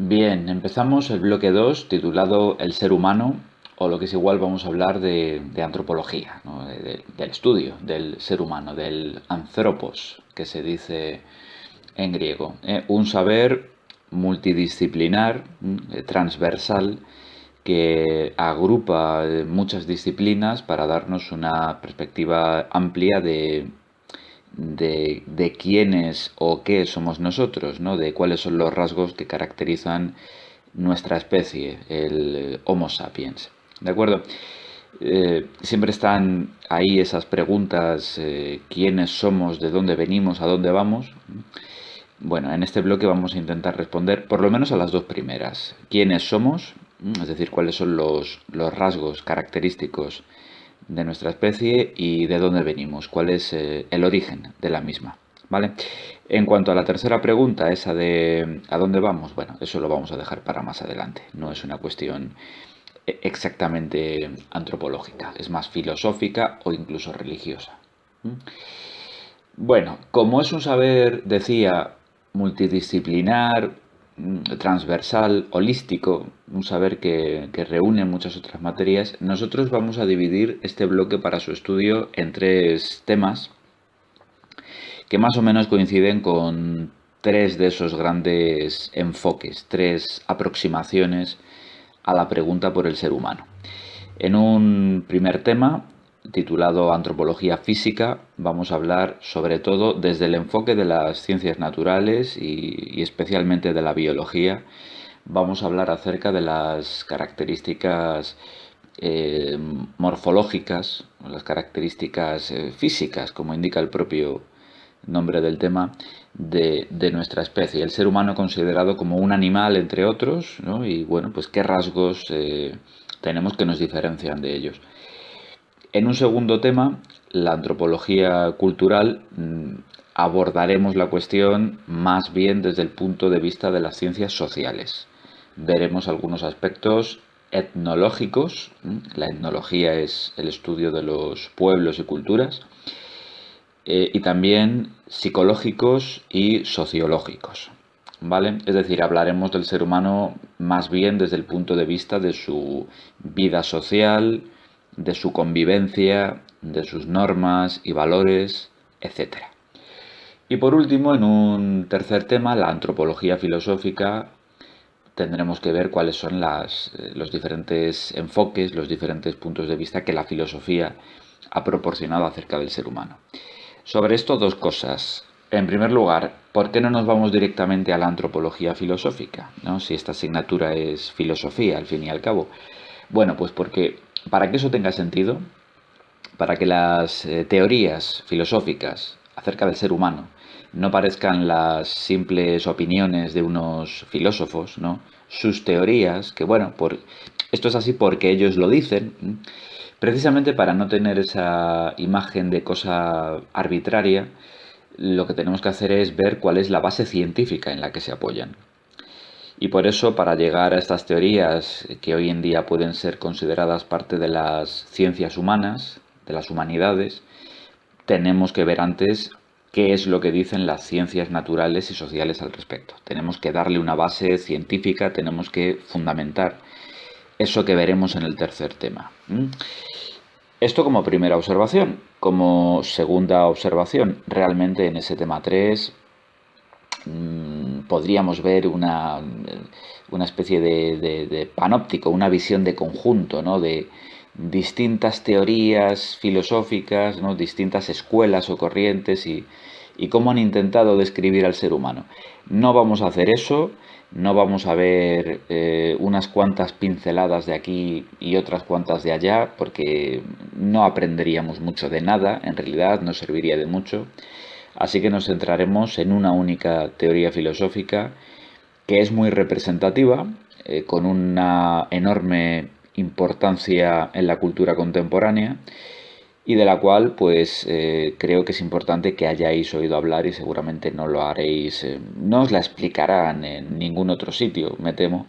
Bien, empezamos el bloque 2 titulado El ser humano, o lo que es igual vamos a hablar de antropología, ¿no? Del estudio del ser humano, del anthropos, que se dice en griego. Un saber multidisciplinar, transversal, que agrupa muchas disciplinas para darnos una perspectiva amplia de quiénes o qué somos nosotros, ¿no? De cuáles son los rasgos que caracterizan nuestra especie, el Homo sapiens. ¿De acuerdo? Siempre están ahí esas preguntas, quiénes somos, de dónde venimos, a dónde vamos. Bueno, en este bloque vamos a intentar responder por lo menos a las dos primeras. ¿Quiénes somos? Es decir, cuáles son los rasgos característicos de nuestra especie y de dónde venimos, cuál es el origen de la misma. ¿Vale? En cuanto a la tercera pregunta, esa de ¿a dónde vamos? Bueno, eso lo vamos a dejar para más adelante. No es una cuestión exactamente antropológica, es más filosófica o incluso religiosa. Bueno, como es un saber, decía, multidisciplinar, transversal, holístico, un saber que reúne muchas otras materias, nosotros vamos a dividir este bloque para su estudio en tres temas que más o menos coinciden con tres de esos grandes enfoques, tres aproximaciones a la pregunta por el ser humano. En un primer tema, titulado Antropología Física, vamos a hablar sobre todo desde el enfoque de las ciencias naturales y especialmente de la biología. Vamos a hablar acerca de las características morfológicas, las características físicas, como indica el propio nombre del tema, de nuestra especie. El ser humano considerado como un animal, entre otros, ¿no? Y bueno, pues qué rasgos tenemos que nos diferencian de ellos. En un segundo tema, la antropología cultural, abordaremos la cuestión más bien desde el punto de vista de las ciencias sociales. Veremos algunos aspectos etnológicos, la etnología es el estudio de los pueblos y culturas, y también psicológicos y sociológicos. ¿Vale? Es decir, hablaremos del ser humano más bien desde el punto de vista de su vida social, de su convivencia, de sus normas y valores, etcétera. Y por último, en un tercer tema, la antropología filosófica, tendremos que ver cuáles son los diferentes enfoques, los diferentes puntos de vista que la filosofía ha proporcionado acerca del ser humano. Sobre esto, dos cosas. En primer lugar, ¿por qué no nos vamos directamente a la antropología filosófica? ¿No? Si esta asignatura es filosofía, al fin y al cabo. Bueno, pues porque para que eso tenga sentido, para que las teorías filosóficas acerca del ser humano no parezcan las simples opiniones de unos filósofos, ¿no? Sus teorías, que bueno, esto es así porque ellos lo dicen, precisamente para no tener esa imagen de cosa arbitraria, lo que tenemos que hacer es ver cuál es la base científica en la que se apoyan. Y por eso, para llegar a estas teorías que hoy en día pueden ser consideradas parte de las ciencias humanas, de las humanidades, tenemos que ver antes qué es lo que dicen las ciencias naturales y sociales al respecto. Tenemos que darle una base científica, tenemos que fundamentar eso que veremos en el tercer tema. Esto como primera observación. Como segunda observación, realmente en ese tema 3 podríamos ver una especie de panóptico, una visión de conjunto, ¿no? De distintas teorías filosóficas, ¿no? Distintas escuelas o corrientes y cómo han intentado describir al ser humano. No vamos a hacer eso, no vamos a ver unas cuantas pinceladas de aquí y otras cuantas de allá, porque no aprenderíamos mucho de nada, en realidad no serviría de mucho. Así que nos centraremos en una única teoría filosófica que es muy representativa, con una enorme importancia en la cultura contemporánea y de la cual pues creo que es importante que hayáis oído hablar y seguramente no lo haréis, no os la explicarán en ningún otro sitio, me temo,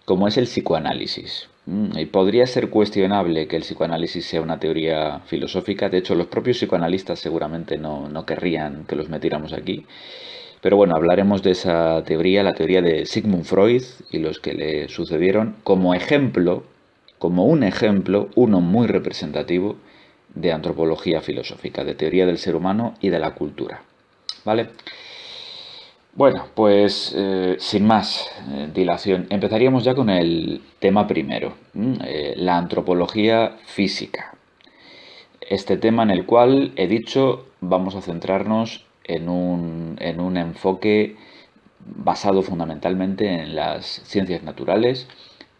como es el psicoanálisis. Y podría ser cuestionable que el psicoanálisis sea una teoría filosófica, de hecho los propios psicoanalistas seguramente no querrían que los metiéramos aquí, Pero bueno, hablaremos de esa teoría, la teoría de Sigmund Freud y los que le sucedieron, como ejemplo, como un ejemplo, uno muy representativo de antropología filosófica, de teoría del ser humano y de la cultura. ¿Vale? Bueno, pues sin más dilación, empezaríamos ya con el tema primero, la antropología física. Este tema en el cual he dicho vamos a centrarnos en un enfoque basado fundamentalmente en las ciencias naturales,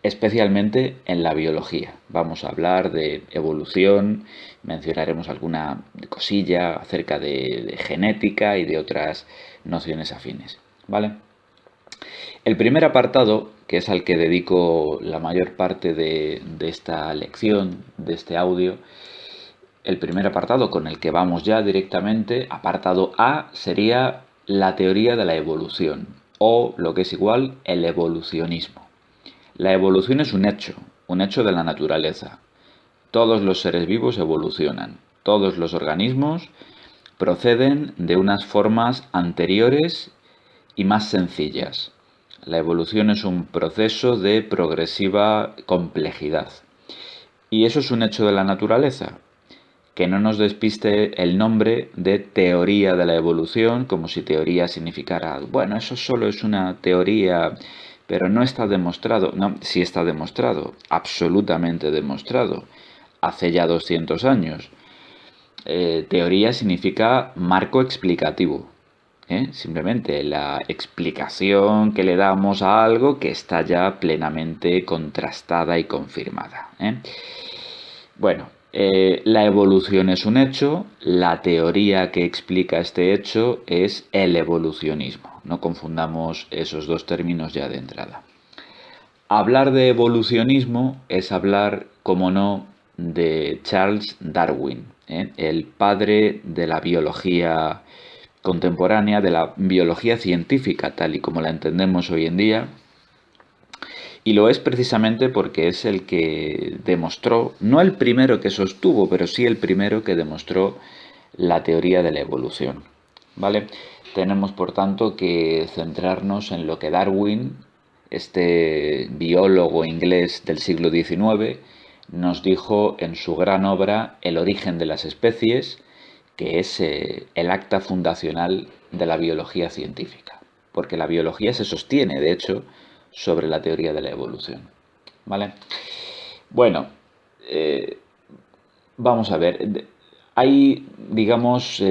especialmente en la biología. Vamos a hablar de evolución, mencionaremos alguna cosilla acerca de genética y de otras nociones afines. ¿Vale? El primer apartado, que es al que dedico la mayor parte de esta lección, de este audio, el primer apartado con el que vamos ya directamente, apartado A, sería la teoría de la evolución, o lo que es igual, el evolucionismo. La evolución es un hecho de la naturaleza. Todos los seres vivos evolucionan, todos los organismos proceden de unas formas anteriores y más sencillas. La evolución es un proceso de progresiva complejidad. Y eso es un hecho de la naturaleza. Que no nos despiste el nombre de teoría de la evolución, como si teoría significara, bueno, eso solo es una teoría, pero no está demostrado. No, sí está demostrado, absolutamente demostrado, hace ya 200 años. Teoría significa marco explicativo. Simplemente la explicación que le damos a algo que está ya plenamente contrastada y confirmada. Bueno, la evolución es un hecho, la teoría que explica este hecho es el evolucionismo. No confundamos esos dos términos ya de entrada. Hablar de evolucionismo es hablar, como no, de Charles Darwin, el padre de la biología contemporánea, de la biología científica tal y como la entendemos hoy en día. Y lo es precisamente porque es el que demostró, no el primero que sostuvo, pero sí el primero que demostró la teoría de la evolución. ¿Vale? Tenemos por tanto que centrarnos en lo que Darwin, este biólogo inglés del siglo XIX, nos dijo en su gran obra El origen de las especies, que es el acta fundacional de la biología científica. Porque la biología se sostiene, de hecho, sobre la teoría de la evolución. ¿Vale? Bueno, vamos a ver. Hay, digamos,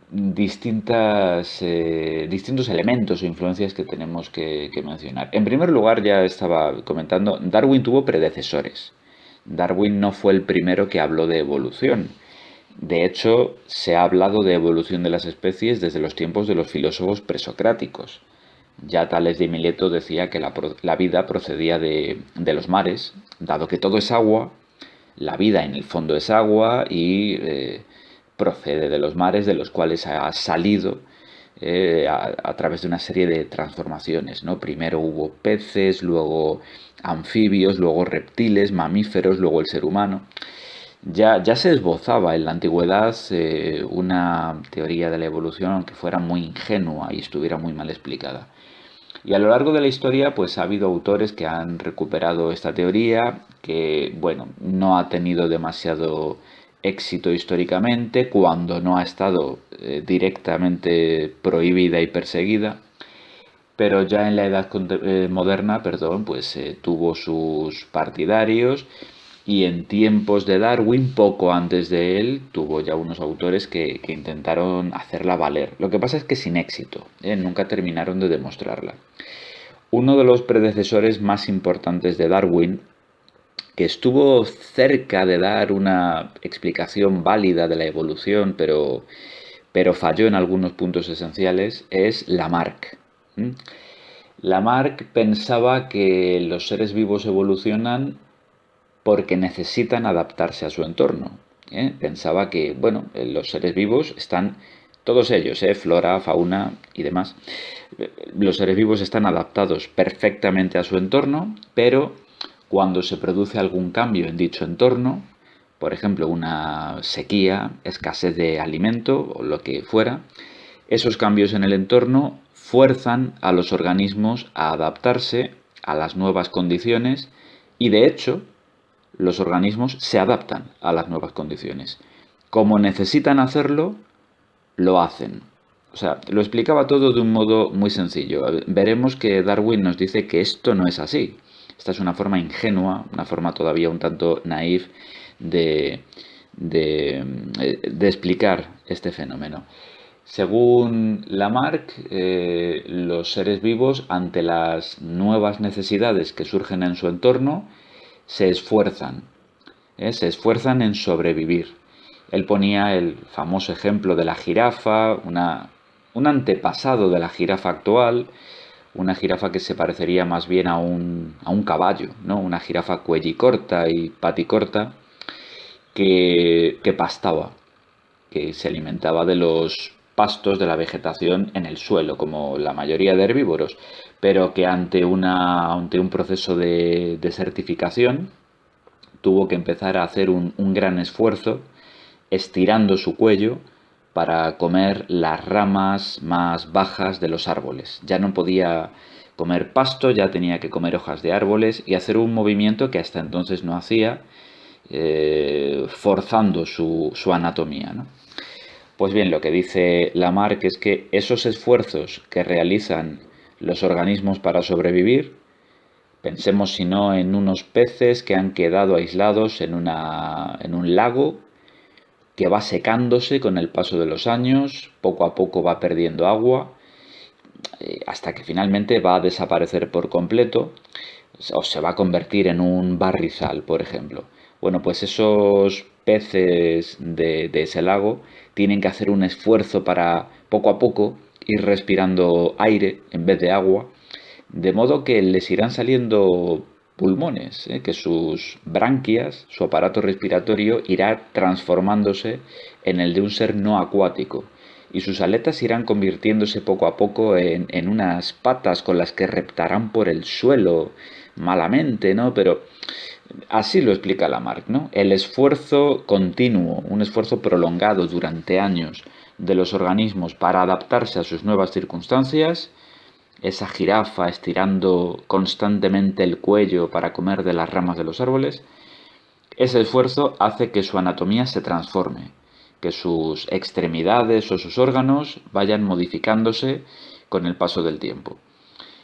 distintos elementos o influencias que tenemos que mencionar. En primer lugar, ya estaba comentando, Darwin tuvo predecesores. Darwin no fue el primero que habló de evolución. De hecho, se ha hablado de evolución de las especies desde los tiempos de los filósofos presocráticos. Ya Tales de Mileto decía que la vida procedía de los mares, dado que todo es agua, la vida en el fondo es agua y procede de los mares, de los cuales ha salido a través de una serie de transformaciones, ¿no? Primero hubo peces, luego anfibios, luego reptiles, mamíferos, luego el ser humano. Ya se esbozaba en la antigüedad una teoría de la evolución, aunque fuera muy ingenua y estuviera muy mal explicada. Y a lo largo de la historia, pues ha habido autores que han recuperado esta teoría, que, bueno, no ha tenido demasiado éxito históricamente, cuando no ha estado directamente prohibida y perseguida, pero ya en la edad moderna, perdón, pues tuvo sus partidarios y en tiempos de Darwin, poco antes de él, tuvo ya unos autores que intentaron hacerla valer. Lo que pasa es que sin éxito, nunca terminaron de demostrarla. Uno de los predecesores más importantes de Darwin, que estuvo cerca de dar una explicación válida de la evolución, pero falló en algunos puntos esenciales, es Lamarck. Lamarck pensaba que los seres vivos evolucionan porque necesitan adaptarse a su entorno. Pensaba que, bueno, los seres vivos están, todos ellos, flora, fauna y demás, los seres vivos están adaptados perfectamente a su entorno, pero cuando se produce algún cambio en dicho entorno, por ejemplo, una sequía, escasez de alimento o lo que fuera, esos cambios en el entorno fuerzan a los organismos a adaptarse a las nuevas condiciones y de hecho los organismos se adaptan a las nuevas condiciones. Como necesitan hacerlo, lo hacen. O sea, lo explicaba todo de un modo muy sencillo. Veremos que Darwin nos dice que esto no es así. Esta es una forma ingenua, una forma todavía un tanto naif de, de explicar este fenómeno. Según Lamarck, los seres vivos, ante las nuevas necesidades que surgen en su entorno, se esfuerzan en sobrevivir. Él ponía el famoso ejemplo de la jirafa, un antepasado de la jirafa actual, una jirafa que se parecería más bien a un caballo, ¿no? Una jirafa cuellicorta y paticorta que pastaba, que se alimentaba de los pastos de la vegetación en el suelo, como la mayoría de herbívoros, pero que ante un proceso de desertificación tuvo que empezar a hacer un gran esfuerzo estirando su cuello para comer las ramas más bajas de los árboles. Ya no podía comer pasto, ya tenía que comer hojas de árboles y hacer un movimiento que hasta entonces no hacía, forzando su anatomía, ¿no? Pues bien, lo que dice Lamarck es que esos esfuerzos que realizan los organismos para sobrevivir, pensemos si no en unos peces que han quedado aislados en un lago que va secándose con el paso de los años, poco a poco va perdiendo agua, hasta que finalmente va a desaparecer por completo o se va a convertir en un barrizal, por ejemplo. Bueno, pues esos peces de ese lago tienen que hacer un esfuerzo para poco a poco ir respirando aire en vez de agua, de modo que les irán saliendo pulmones, que sus branquias, su aparato respiratorio, irá transformándose en el de un ser no acuático y sus aletas irán convirtiéndose poco a poco en unas patas con las que reptarán por el suelo malamente, ¿no? Pero así lo explica Lamarck, ¿no? El esfuerzo continuo, un esfuerzo prolongado durante años de los organismos para adaptarse a sus nuevas circunstancias, esa jirafa estirando constantemente el cuello para comer de las ramas de los árboles, ese esfuerzo hace que su anatomía se transforme, que sus extremidades o sus órganos vayan modificándose con el paso del tiempo.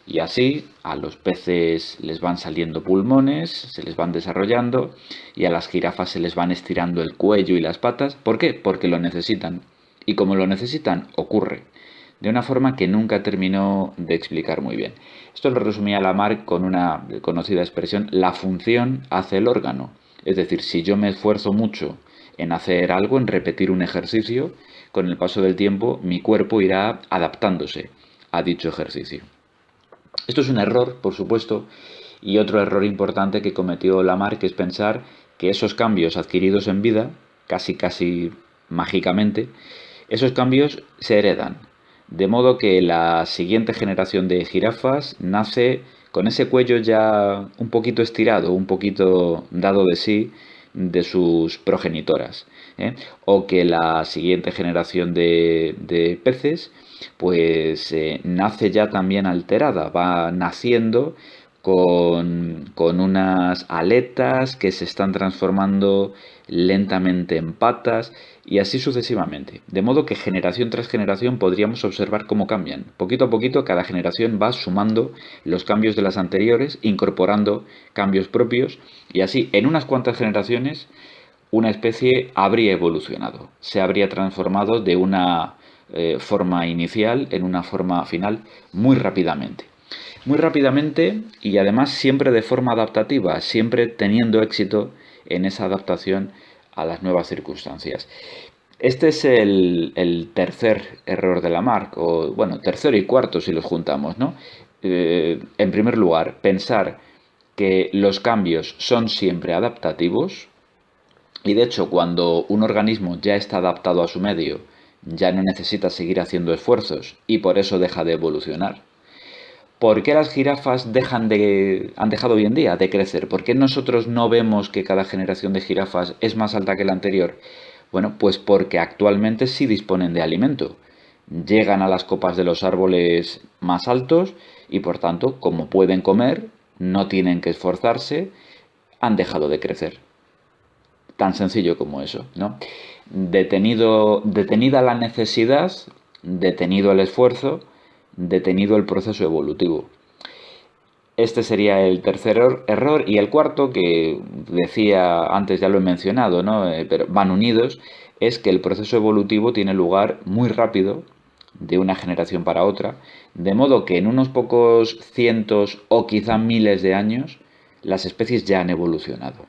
Y así a los peces les van saliendo pulmones, se les van desarrollando y a las jirafas se les van estirando el cuello y las patas. ¿Por qué? Porque lo necesitan. Y como lo necesitan, ocurre. De una forma que nunca terminó de explicar muy bien. Esto lo resumía Lamarck con una conocida expresión: la función hace el órgano. Es decir, si yo me esfuerzo mucho en hacer algo, en repetir un ejercicio, con el paso del tiempo mi cuerpo irá adaptándose a dicho ejercicio. Esto es un error, por supuesto, y otro error importante que cometió Lamarck es pensar que esos cambios adquiridos en vida, casi mágicamente, esos cambios se heredan. De modo que la siguiente generación de jirafas nace con ese cuello ya un poquito estirado, un poquito dado de sí de sus progenitoras, ¿eh? O que la siguiente generación de peces pues nace ya también alterada, va naciendo con unas aletas que se están transformando lentamente en patas y así sucesivamente. De modo que generación tras generación podríamos observar cómo cambian. Poquito a poquito cada generación va sumando los cambios de las anteriores, incorporando cambios propios y así en unas cuantas generaciones una especie habría evolucionado, se habría transformado de una forma inicial en una forma final muy rápidamente. Muy rápidamente y además siempre de forma adaptativa, siempre teniendo éxito en esa adaptación a las nuevas circunstancias. Este es el tercer error de Lamarck, o bueno, tercero y cuarto si los juntamos, ¿no? En primer lugar, pensar que los cambios son siempre adaptativos y de hecho cuando un organismo ya está adaptado a su medio, ya no necesita seguir haciendo esfuerzos y por eso deja de evolucionar. ¿Por qué las jirafas han dejado hoy en día de crecer? ¿Por qué nosotros no vemos que cada generación de jirafas es más alta que la anterior? Bueno, pues porque actualmente sí disponen de alimento. llegan a las copas de los árboles más altos y por tanto, como pueden comer, no tienen que esforzarse, han dejado de crecer. Tan sencillo como eso, ¿no? Detenida la necesidad, detenido el esfuerzo, detenido el proceso evolutivo. Este sería el tercer error. Y el cuarto, que decía antes, ya lo he mencionado, ¿no? Pero van unidos, es que el proceso evolutivo tiene lugar muy rápido, de una generación para otra, de modo que en unos pocos cientos o quizá miles de años las especies ya han evolucionado.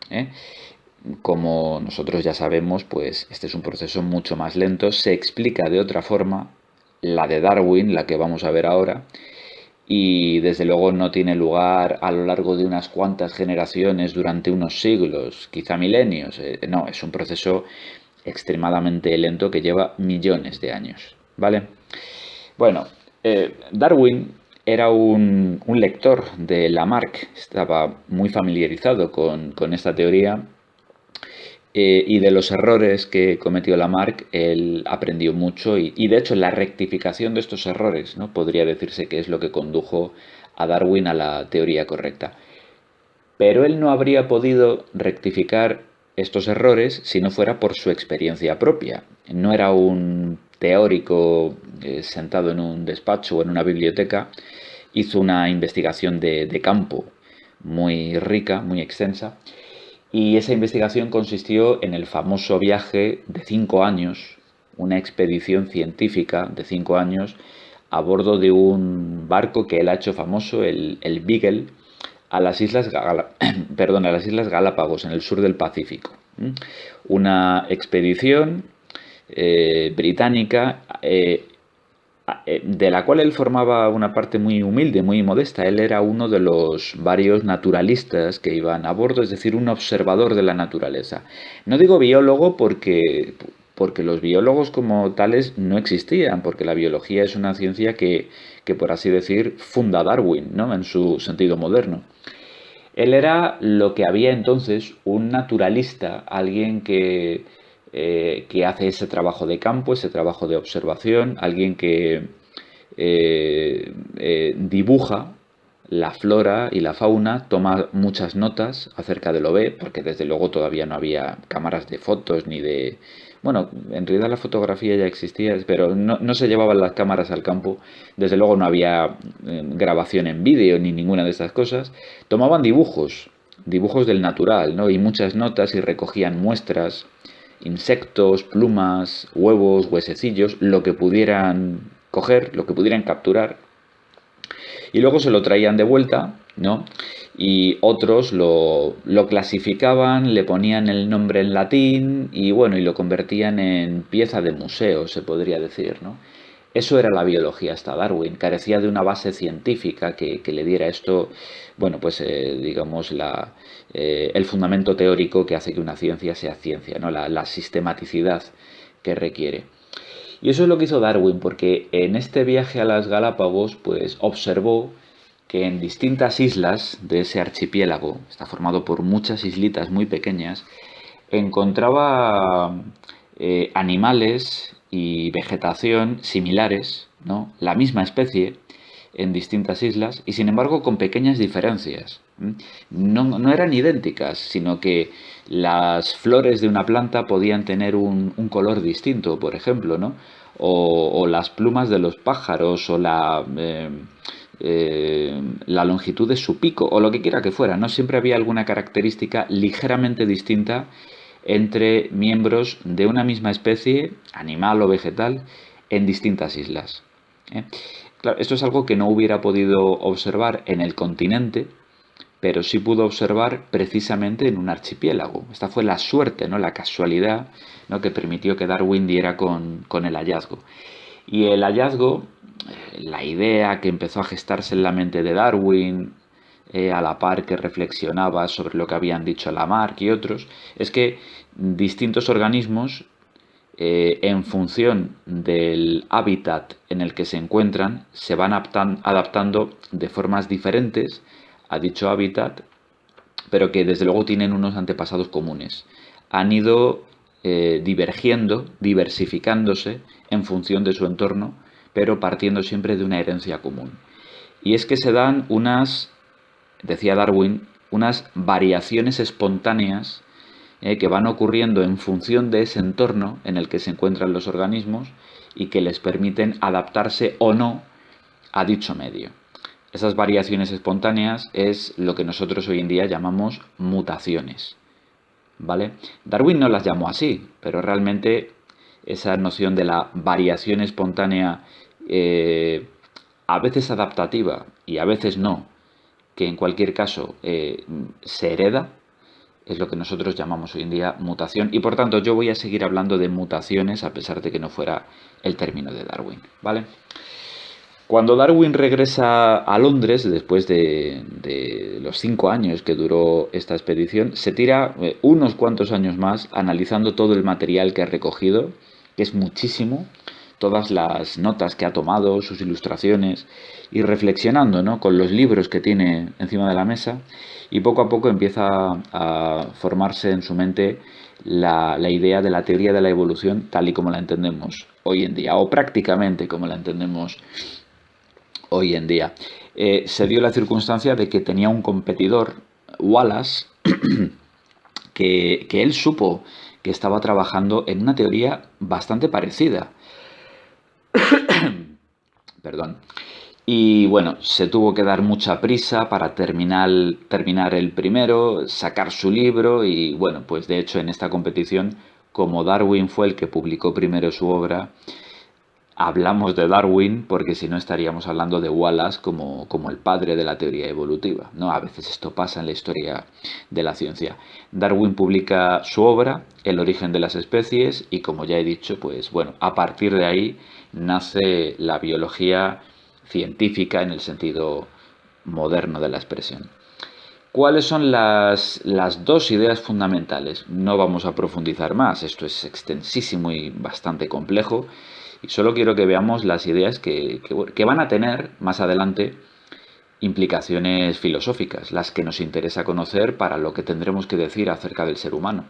¿eh? Como nosotros ya sabemos, pues este es un proceso mucho más lento, se explica de otra forma, la de Darwin, la que vamos a ver ahora, y desde luego no tiene lugar a lo largo de unas cuantas generaciones durante unos siglos, quizá milenios. No, es un proceso extremadamente lento que lleva millones de años, ¿vale? Bueno, Darwin era un lector de Lamarck, estaba muy familiarizado con esta teoría y de los errores que cometió Lamarck, él aprendió mucho y de hecho la rectificación de estos errores, ¿no? Podría decirse que es lo que condujo a Darwin a la teoría correcta. Pero él no habría podido rectificar estos errores si no fuera por su experiencia propia. No era un teórico sentado en un despacho o en una biblioteca, hizo una investigación de campo muy rica, muy extensa, y esa investigación consistió en el famoso viaje de 5 años, una expedición científica de 5 años a bordo de un barco que él ha hecho famoso, el Beagle, a las perdón, a las Islas Galápagos, en el sur del Pacífico. Una expedición británica de la cual él formaba una parte muy humilde, muy modesta. Él era uno de los varios naturalistas que iban a bordo, es decir, un observador de la naturaleza. No digo biólogo porque los biólogos como tales no existían, porque la biología es una ciencia que por así decir, funda Darwin, ¿no? En su sentido moderno. Él era lo que había entonces un naturalista, alguien que hace ese trabajo de campo, ese trabajo de observación, alguien que dibuja la flora y la fauna, toma muchas notas acerca de lo ve, porque desde luego todavía no había cámaras de fotos ni de... Bueno, en realidad la fotografía ya existía, pero no se llevaban las cámaras al campo, desde luego no había grabación en vídeo ni ninguna de estas cosas. Tomaban dibujos, dibujos del natural, ¿no? Y muchas notas y recogían muestras, insectos, plumas, huevos, huesecillos, lo que pudieran coger, lo que pudieran capturar, y luego se lo traían de vuelta, ¿no? Y otros lo clasificaban, le ponían el nombre en latín y bueno, y lo convertían en pieza de museo, se podría decir, ¿no? Eso era la biología hasta Darwin, carecía de una base científica que le diera esto, bueno, pues digamos, el fundamento teórico que hace que una ciencia sea ciencia, ¿no? La sistematicidad que requiere. Y eso es lo que hizo Darwin, porque en este viaje a las Galápagos, pues observó que en distintas islas de ese archipiélago, está formado por muchas islitas muy pequeñas, encontraba animales y vegetación similares, ¿no? La misma especie en distintas islas y sin embargo con pequeñas diferencias. No eran idénticas, sino que las flores de una planta podían tener un color distinto, por ejemplo, ¿no? O las plumas de los pájaros o la longitud de su pico o lo que quiera que fuera, ¿no? Siempre había alguna característica ligeramente distinta entre miembros de una misma especie, animal o vegetal, en distintas islas. ¿eh? Claro, esto es algo que no hubiera podido observar en el continente, pero sí pudo observar precisamente en un archipiélago. Esta fue la suerte, ¿no? La casualidad, ¿no? Que permitió que Darwin diera con el hallazgo. Y el hallazgo, la idea que empezó a gestarse en la mente de Darwin, a la par que reflexionaba sobre lo que habían dicho Lamarck y otros, es que distintos organismos, en función del hábitat en el que se encuentran, se van adaptando de formas diferentes a dicho hábitat, pero que desde luego tienen unos antepasados comunes. Han ido divergiendo, diversificándose en función de su entorno, pero partiendo siempre de una herencia común. Y es que se dan unas, decía Darwin, unas variaciones espontáneas que van ocurriendo en función de ese entorno en el que se encuentran los organismos y que les permiten adaptarse o no a dicho medio. Esas variaciones espontáneas es lo que nosotros hoy en día llamamos mutaciones, ¿vale? Darwin no las llamó así, pero realmente esa noción de la variación espontánea, a veces adaptativa y a veces no, que en cualquier caso se hereda, es lo que nosotros llamamos hoy en día mutación, y por tanto yo voy a seguir hablando de mutaciones a pesar de que no fuera el término de Darwin, ¿vale? Cuando Darwin regresa a Londres, después de los 5 años que duró esta expedición, se tira unos cuantos años más analizando todo el material que ha recogido, que es muchísimo, todas las notas que ha tomado, sus ilustraciones, y reflexionando, ¿no?, con los libros que tiene encima de la mesa, y poco a poco empieza a formarse en su mente la idea de la teoría de la evolución tal y como la entendemos hoy en día, o prácticamente como la entendemos hoy en día. Se dio la circunstancia de que tenía un competidor, Wallace, que él supo que estaba trabajando en una teoría bastante parecida. Perdón. Y bueno, se tuvo que dar mucha prisa para terminar el primero, sacar su libro y bueno, pues de hecho en esta competición, como Darwin fue el que publicó primero su obra, hablamos de Darwin porque si no estaríamos hablando de Wallace como el padre de la teoría evolutiva, ¿no? A veces esto pasa en la historia de la ciencia. Darwin publica su obra, El origen de las especies, y como ya he dicho, pues bueno, a partir de ahí nace la biología científica en el sentido moderno de la expresión. ¿Cuáles son las dos ideas fundamentales? No vamos a profundizar más, esto es extensísimo y bastante complejo, y solo quiero que veamos las ideas que van a tener más adelante implicaciones filosóficas, las que nos interesa conocer para lo que tendremos que decir acerca del ser humano.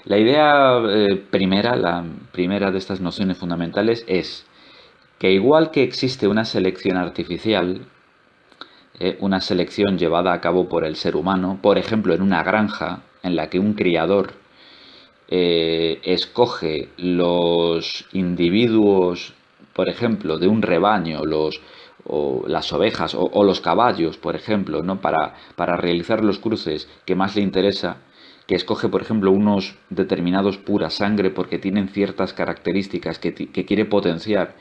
La idea la primera de estas nociones fundamentales es que igual que existe una selección artificial, una selección llevada a cabo por el ser humano, por ejemplo en una granja en la que un criador escoge los individuos, por ejemplo, de un rebaño, o las ovejas o los caballos, por ejemplo, ¿no?, para realizar los cruces que más le interesa, que escoge, por ejemplo, unos determinados pura sangre porque tienen ciertas características que quiere potenciar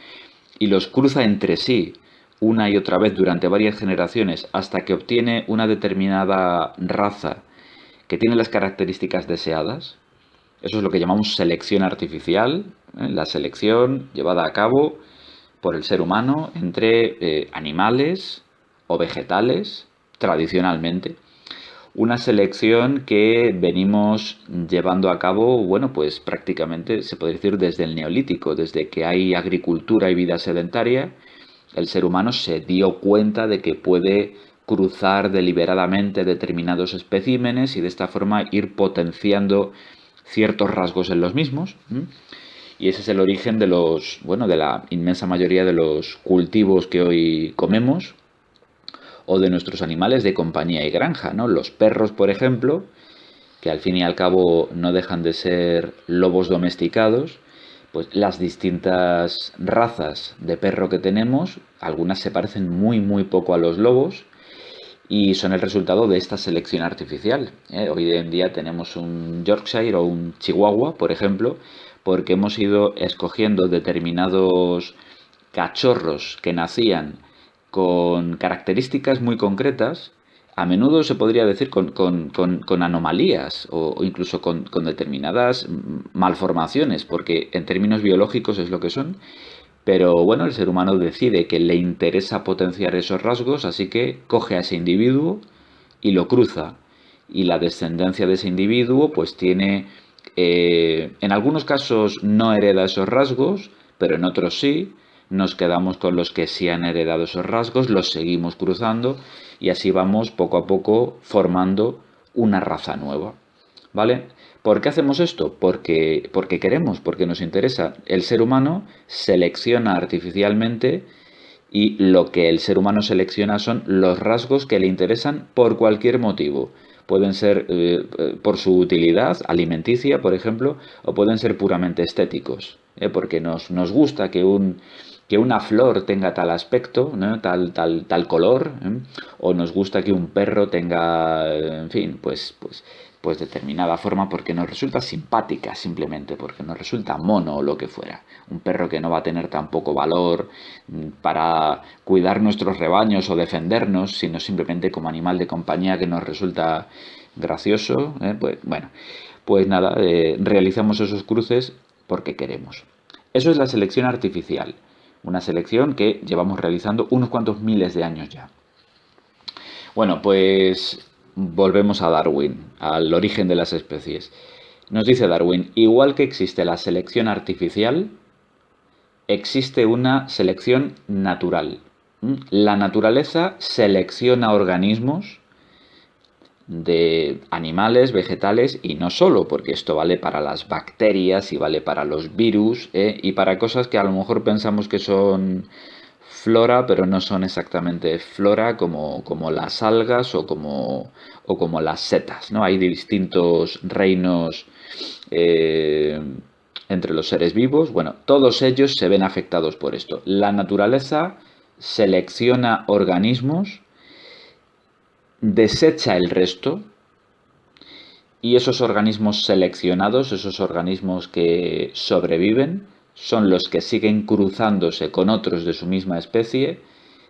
y los cruza entre sí una y otra vez durante varias generaciones hasta que obtiene una determinada raza que tiene las características deseadas. Eso es lo que llamamos selección artificial, la selección llevada a cabo por el ser humano entre animales o vegetales, tradicionalmente. Una selección que venimos llevando a cabo, bueno, pues prácticamente se puede decir desde el Neolítico, desde que hay agricultura y vida sedentaria, el ser humano se dio cuenta de que puede cruzar deliberadamente determinados especímenes y de esta forma ir potenciando ciertos rasgos en los mismos. Y ese es el origen de de la inmensa mayoría de los cultivos que hoy comemos o de nuestros animales de compañía y granja, ¿no? Los perros, por ejemplo, que al fin y al cabo no dejan de ser lobos domesticados, pues las distintas razas de perro que tenemos, algunas se parecen muy poco a los lobos y son el resultado de esta selección artificial. Hoy en día tenemos un Yorkshire o un Chihuahua, por ejemplo, porque hemos ido escogiendo determinados cachorros que nacían con características muy concretas, a menudo se podría decir con anomalías o incluso con determinadas malformaciones, porque en términos biológicos es lo que son, pero bueno, el ser humano decide que le interesa potenciar esos rasgos, así que coge a ese individuo y lo cruza. Y la descendencia de ese individuo pues tiene, en algunos casos no hereda esos rasgos, pero en otros sí. Nos quedamos con los que sí han heredado esos rasgos, los seguimos cruzando y así vamos poco a poco formando una raza nueva, ¿vale? ¿Por qué hacemos esto? Porque queremos, porque nos interesa. El ser humano selecciona artificialmente y lo que el ser humano selecciona son los rasgos que le interesan por cualquier motivo. Pueden ser por su utilidad alimenticia, por ejemplo, o pueden ser puramente estéticos, porque nos gusta que una flor tenga tal aspecto, ¿no? Tal color, o nos gusta que un perro tenga, en fin, pues determinada forma porque nos resulta simpática, simplemente porque nos resulta mono o lo que fuera. Un perro que no va a tener tampoco valor para cuidar nuestros rebaños o defendernos, sino simplemente como animal de compañía que nos resulta gracioso, pues bueno, pues nada, realizamos esos cruces porque queremos. Eso es la selección artificial, una selección que llevamos realizando unos cuantos miles de años ya. Bueno, pues volvemos a Darwin, al origen de las especies. Nos dice Darwin, igual que existe la selección artificial, existe una selección natural. La naturaleza selecciona organismos de animales, vegetales y no solo, porque esto vale para las bacterias y vale para los virus y para cosas que a lo mejor pensamos que son flora, pero no son exactamente flora como las algas o como las setas, ¿no? Hay distintos reinos eh, entre los seres vivos. Bueno, todos ellos se ven afectados por esto. La naturaleza selecciona organismos, desecha el resto y esos organismos seleccionados, esos organismos que sobreviven, son los que siguen cruzándose con otros de su misma especie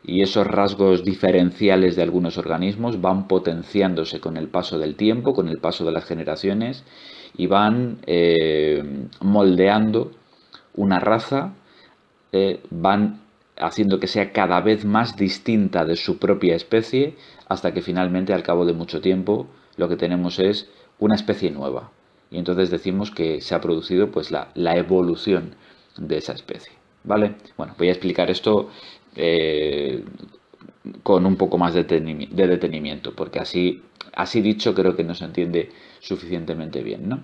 y esos rasgos diferenciales de algunos organismos van potenciándose con el paso del tiempo, con el paso de las generaciones y van moldeando una raza, van haciendo que sea cada vez más distinta de su propia especie hasta que finalmente al cabo de mucho tiempo lo que tenemos es una especie nueva y entonces decimos que se ha producido pues la evolución de esa especie, ¿vale? Bueno, voy a explicar esto con un poco más de detenimiento porque así dicho creo que no se entiende suficientemente bien, ¿no?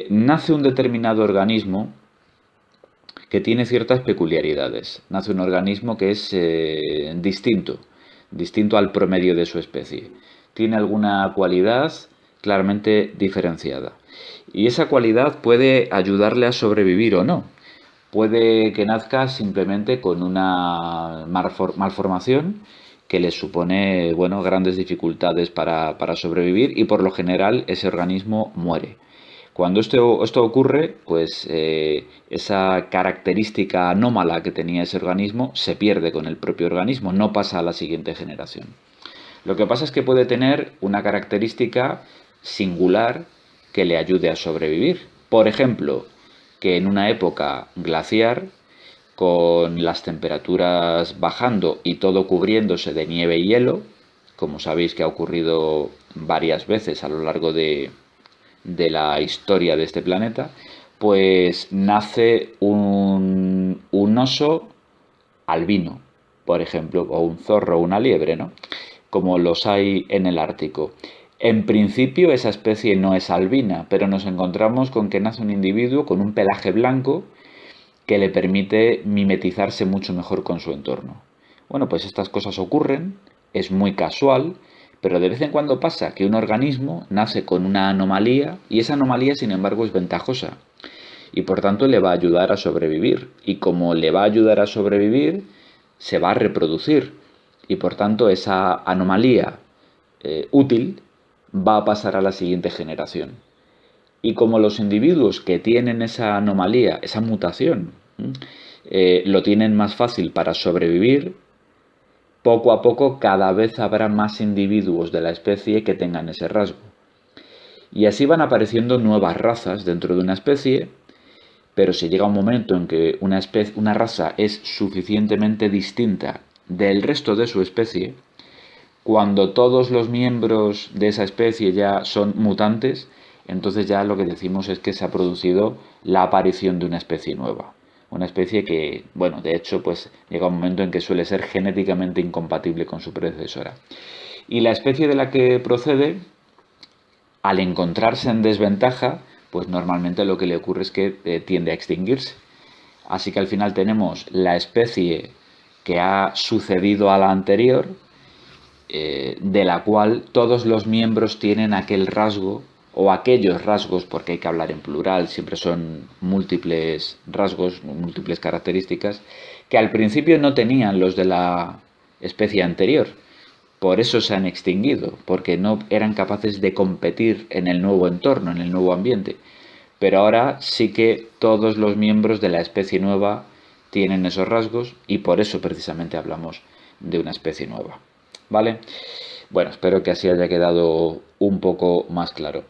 Nace un determinado organismo que tiene ciertas peculiaridades. Nace un organismo que es distinto al promedio de su especie. Tiene alguna cualidad claramente diferenciada. Y esa cualidad puede ayudarle a sobrevivir o no. Puede que nazca simplemente con una malformación que le supone, bueno, grandes dificultades para sobrevivir y por lo general ese organismo muere. Cuando esto ocurre, pues esa característica anómala que tenía ese organismo se pierde con el propio organismo, no pasa a la siguiente generación. Lo que pasa es que puede tener una característica singular que le ayude a sobrevivir. Por ejemplo, que en una época glaciar, con las temperaturas bajando y todo cubriéndose de nieve y hielo, como sabéis que ha ocurrido varias veces a lo largo de la historia de este planeta, pues nace un oso albino, por ejemplo, o un zorro o una liebre, ¿no? Como los hay en el Ártico. En principio esa especie no es albina, pero nos encontramos con que nace un individuo con un pelaje blanco que le permite mimetizarse mucho mejor con su entorno. Bueno, pues estas cosas ocurren, es muy casual, pero de vez en cuando pasa que un organismo nace con una anomalía y esa anomalía, sin embargo, es ventajosa y por tanto le va a ayudar a sobrevivir. Y como le va a ayudar a sobrevivir, se va a reproducir y por tanto esa anomalía útil va a pasar a la siguiente generación. Y como los individuos que tienen esa anomalía, esa mutación, lo tienen más fácil para sobrevivir, poco a poco cada vez habrá más individuos de la especie que tengan ese rasgo. Y así van apareciendo nuevas razas dentro de una especie, pero si llega un momento en que una raza es suficientemente distinta del resto de su especie, cuando todos los miembros de esa especie ya son mutantes, entonces ya lo que decimos es que se ha producido la aparición de una especie nueva. Una especie que, bueno, de hecho, pues llega un momento en que suele ser genéticamente incompatible con su predecesora. Y la especie de la que procede al encontrarse en desventaja, pues normalmente lo que le ocurre es que tiende a extinguirse. Así que al final tenemos la especie que ha sucedido a la anterior, de la cual todos los miembros tienen aquel rasgo o aquellos rasgos, porque hay que hablar en plural, siempre son múltiples rasgos, múltiples características, que al principio no tenían los de la especie anterior. Por eso se han extinguido, porque no eran capaces de competir en el nuevo entorno, en el nuevo ambiente. Pero ahora sí que todos los miembros de la especie nueva tienen esos rasgos y por eso precisamente hablamos de una especie nueva. ¿Vale? Bueno, espero que así haya quedado un poco más claro.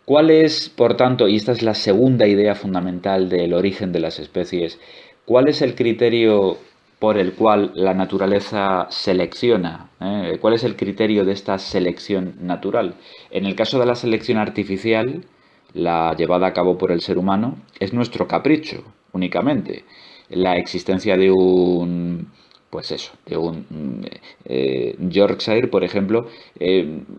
¿Cuál es, por tanto, y esta es la segunda idea fundamental del origen de las especies, cuál es el criterio por el cual la naturaleza selecciona? ¿Cuál es el criterio de esta selección natural? En el caso de la selección artificial, la llevada a cabo por el ser humano, es nuestro capricho únicamente. La existencia de un, pues eso, de un Yorkshire, por ejemplo,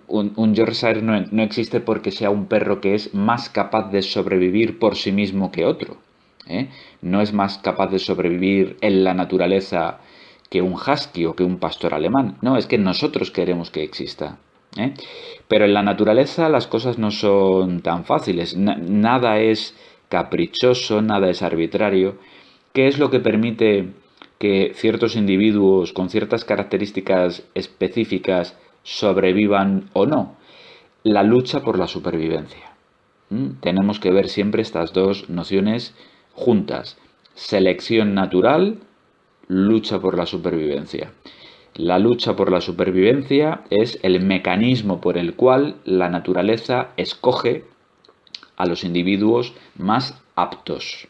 un Yorkshire no existe porque sea un perro que es más capaz de sobrevivir por sí mismo que otro. ¿eh? No es más capaz de sobrevivir en la naturaleza que un husky o que un pastor alemán. No, es que nosotros queremos que exista. ¿eh? Pero en la naturaleza las cosas no son tan fáciles. Nada es caprichoso, nada es arbitrario. ¿Qué es lo que permite que ciertos individuos con ciertas características específicas sobrevivan o no? La lucha por la supervivencia. Tenemos que ver siempre estas dos nociones juntas. Selección natural, lucha por la supervivencia. La lucha por la supervivencia es el mecanismo por el cual la naturaleza escoge a los individuos más aptos.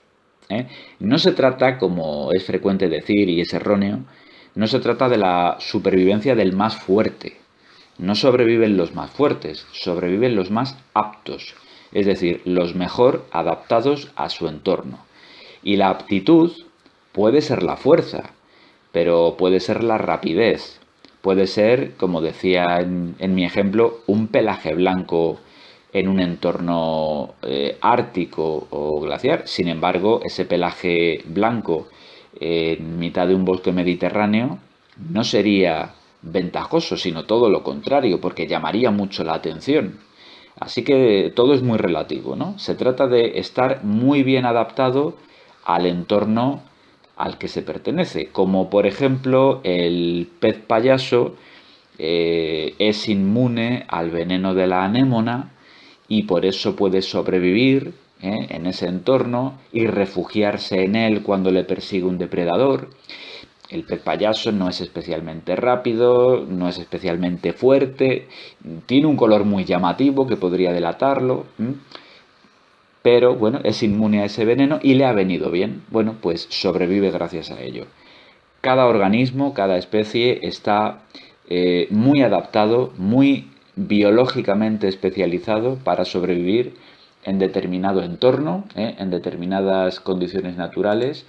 No se trata, como es frecuente decir y es erróneo, no se trata de la supervivencia del más fuerte. No sobreviven los más fuertes, sobreviven los más aptos, es decir, los mejor adaptados a su entorno. Y la aptitud puede ser la fuerza, pero puede ser la rapidez, puede ser, como decía en mi ejemplo, un pelaje blanco en un entorno ártico o glaciar. Sin embargo, ese pelaje blanco en mitad de un bosque mediterráneo no sería ventajoso, sino todo lo contrario, porque llamaría mucho la atención. Así que todo es muy relativo, ¿no? Se trata de estar muy bien adaptado al entorno al que se pertenece, como por ejemplo el pez payaso es inmune al veneno de la anémona y por eso puede sobrevivir en ese entorno y refugiarse en él cuando le persigue un depredador. El pez payaso no es especialmente rápido, no es especialmente fuerte, tiene un color muy llamativo que podría delatarlo, pero bueno, es inmune a ese veneno y le ha venido bien. Bueno, pues sobrevive gracias a ello. Cada organismo, cada especie está muy adaptado, muy biológicamente especializado para sobrevivir en determinado entorno, en determinadas condiciones naturales,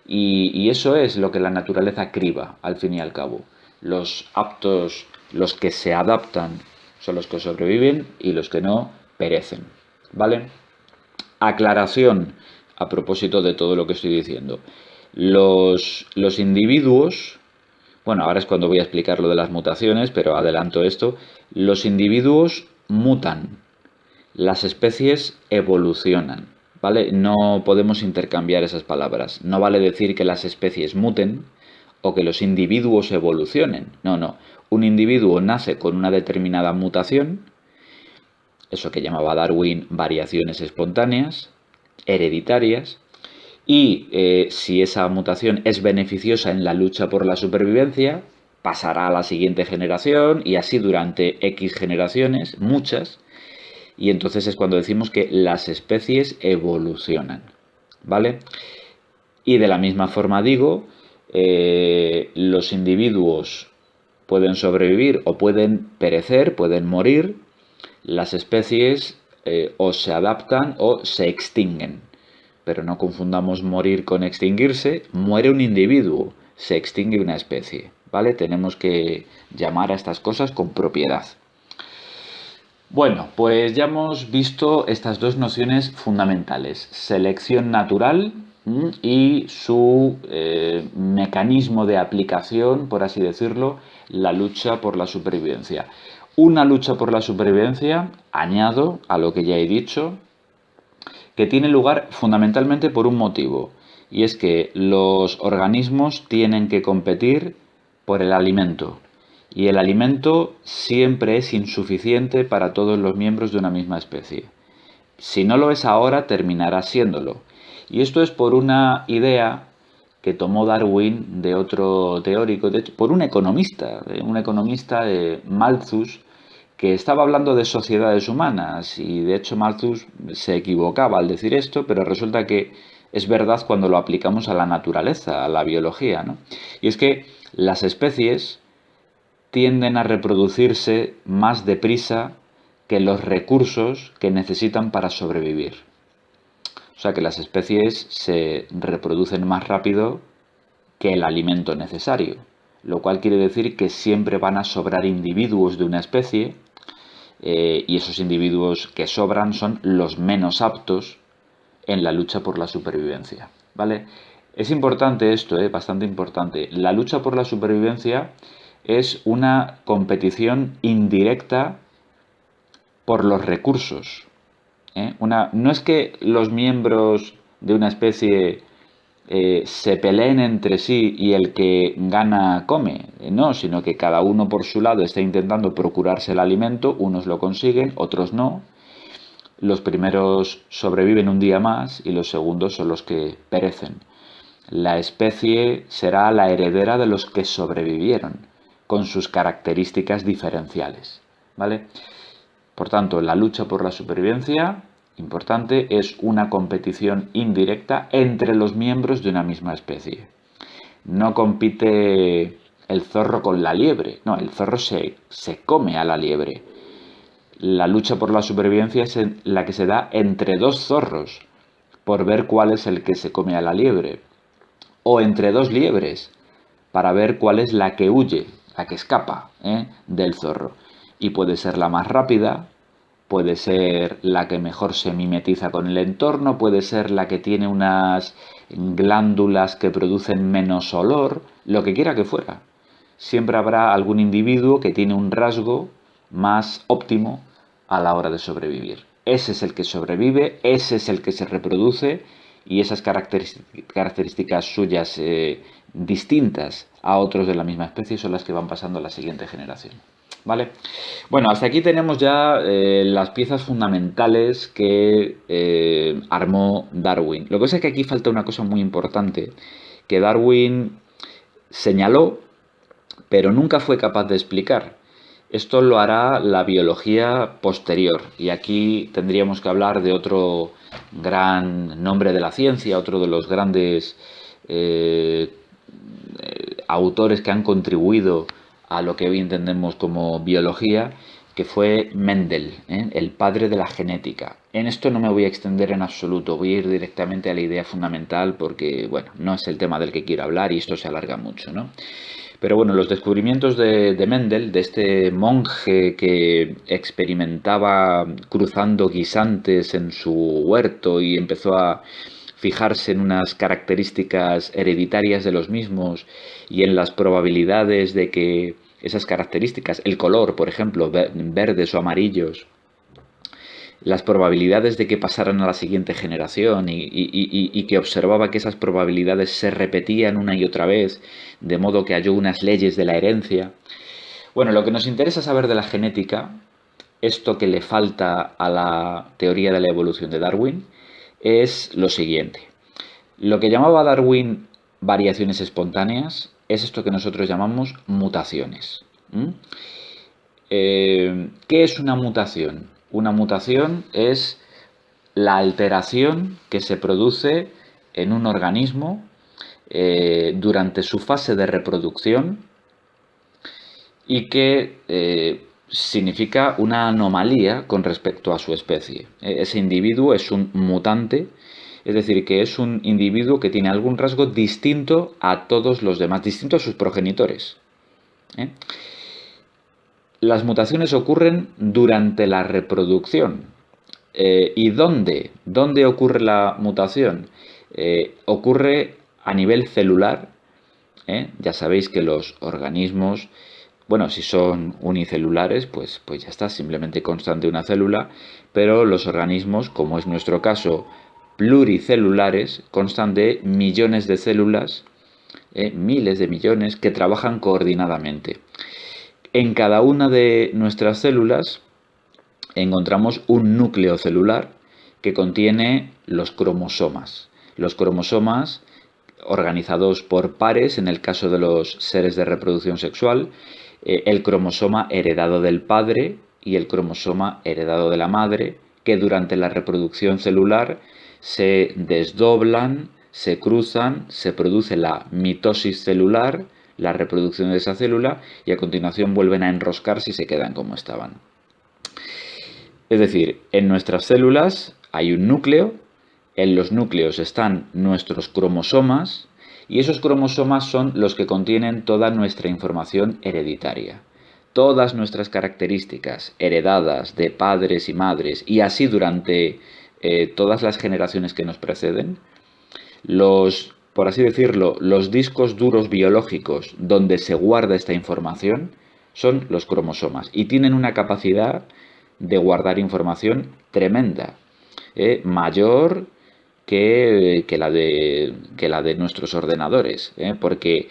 y eso es lo que la naturaleza criba, al fin y al cabo. Los aptos, los que se adaptan, son los que sobreviven y los que no perecen. ¿Vale? Aclaración a propósito de todo lo que estoy diciendo. Los individuos, bueno, ahora es cuando voy a explicar lo de las mutaciones, pero adelanto esto, los individuos mutan, las especies evolucionan, ¿vale? No podemos intercambiar esas palabras. No vale decir que las especies muten o que los individuos evolucionen. No, no. Un individuo nace con una determinada mutación, eso que llamaba Darwin variaciones espontáneas, hereditarias, y si esa mutación es beneficiosa en la lucha por la supervivencia, pasará a la siguiente generación y así durante X generaciones, muchas, y entonces es cuando decimos que las especies evolucionan, ¿vale? Y de la misma forma digo, los individuos pueden sobrevivir o pueden perecer, pueden morir, las especies o se adaptan o se extinguen. Pero no confundamos morir con extinguirse. Muere un individuo, se extingue una especie, ¿vale? Tenemos que llamar a estas cosas con propiedad. Bueno, pues ya hemos visto estas dos nociones fundamentales, selección natural y su mecanismo de aplicación, por así decirlo, la lucha por la supervivencia. Una lucha por la supervivencia, añado a lo que ya he dicho, que tiene lugar fundamentalmente por un motivo, y es que los organismos tienen que competir por el alimento, y el alimento siempre es insuficiente para todos los miembros de una misma especie. Si no lo es ahora, terminará siéndolo. Y esto es por una idea que tomó Darwin de otro teórico, de hecho, por un economista de Malthus, que estaba hablando de sociedades humanas, y de hecho Malthus se equivocaba al decir esto, pero resulta que es verdad cuando lo aplicamos a la naturaleza, a la biología, ¿no? Y es que las especies tienden a reproducirse más deprisa que los recursos que necesitan para sobrevivir. O sea que las especies se reproducen más rápido que el alimento necesario, lo cual quiere decir que siempre van a sobrar individuos de una especie, y esos individuos que sobran son los menos aptos en la lucha por la supervivencia, ¿vale? Es importante esto, bastante importante. La lucha por la supervivencia es una competición indirecta por los recursos. No es que los miembros de una especie se peleen entre sí y el que gana come, no, sino que cada uno por su lado está intentando procurarse el alimento, unos lo consiguen, otros no. Los primeros sobreviven un día más y los segundos son los que perecen. La especie será la heredera de los que sobrevivieron, con sus características diferenciales, ¿vale? Por tanto, la lucha por la supervivencia, importante, es una competición indirecta entre los miembros de una misma especie. No compite el zorro con la liebre, no, el zorro se come a la liebre. La lucha por la supervivencia es la que se da entre dos zorros, por ver cuál es el que se come a la liebre. O entre dos liebres, para ver cuál es la que huye, la que escapa del zorro. Y puede ser la más rápida, puede ser la que mejor se mimetiza con el entorno, puede ser la que tiene unas glándulas que producen menos olor, lo que quiera que fuera. Siempre habrá algún individuo que tiene un rasgo más óptimo a la hora de sobrevivir. Ese es el que sobrevive, ese es el que se reproduce, y esas características suyas distintas a otros de la misma especie son las que van pasando a la siguiente generación. ¿Vale? Bueno, hasta aquí tenemos ya las piezas fundamentales que armó Darwin. Lo que pasa es que aquí falta una cosa muy importante que Darwin señaló, pero nunca fue capaz de explicar. Esto lo hará la biología posterior, y aquí tendríamos que hablar de otro gran nombre de la ciencia, otro de los grandes autores que han contribuido a lo que hoy entendemos como biología, que fue Mendel, el padre de la genética. En esto no me voy a extender en absoluto, voy a ir directamente a la idea fundamental porque, bueno, no es el tema del que quiero hablar y esto se alarga mucho, ¿no? Pero bueno, los descubrimientos de Mendel, de este monje que experimentaba cruzando guisantes en su huerto y empezó a fijarse en unas características hereditarias de los mismos y en las probabilidades de que esas características, el color, por ejemplo, verdes o amarillos, las probabilidades de que pasaran a la siguiente generación y que observaba que esas probabilidades se repetían una y otra vez, de modo que halló unas leyes de la herencia. Bueno, lo que nos interesa saber de la genética, esto que le falta a la teoría de la evolución de Darwin, es lo siguiente. Lo que llamaba Darwin variaciones espontáneas es esto que nosotros llamamos mutaciones. ¿Qué es una mutación? Una mutación es la alteración que se produce en un organismo durante su fase de reproducción y que significa una anomalía con respecto a su especie. Ese individuo es un mutante, es decir, que es un individuo que tiene algún rasgo distinto a todos los demás, distinto a sus progenitores. Las mutaciones ocurren durante la reproducción. ¿Y dónde? ¿Dónde ocurre la mutación? Ocurre a nivel celular. Ya sabéis que los organismos, bueno, si son unicelulares, pues ya está, simplemente constan de una célula, pero los organismos, como es nuestro caso, pluricelulares, constan de millones de células, miles de millones, que trabajan coordinadamente. En cada una de nuestras células encontramos un núcleo celular que contiene los cromosomas. Los cromosomas organizados por pares, en el caso de los seres de reproducción sexual, el cromosoma heredado del padre y el cromosoma heredado de la madre, que durante la reproducción celular se desdoblan, se cruzan, se produce la mitosis celular, la reproducción de esa célula, y a continuación vuelven a enroscarse y se quedan como estaban. Es decir, en nuestras células hay un núcleo, en los núcleos están nuestros cromosomas y esos cromosomas son los que contienen toda nuestra información hereditaria. Todas nuestras características heredadas de padres y madres y así durante todas las generaciones que nos preceden, por así decirlo, los discos duros biológicos donde se guarda esta información son los cromosomas y tienen una capacidad de guardar información tremenda, mayor que la de nuestros ordenadores, porque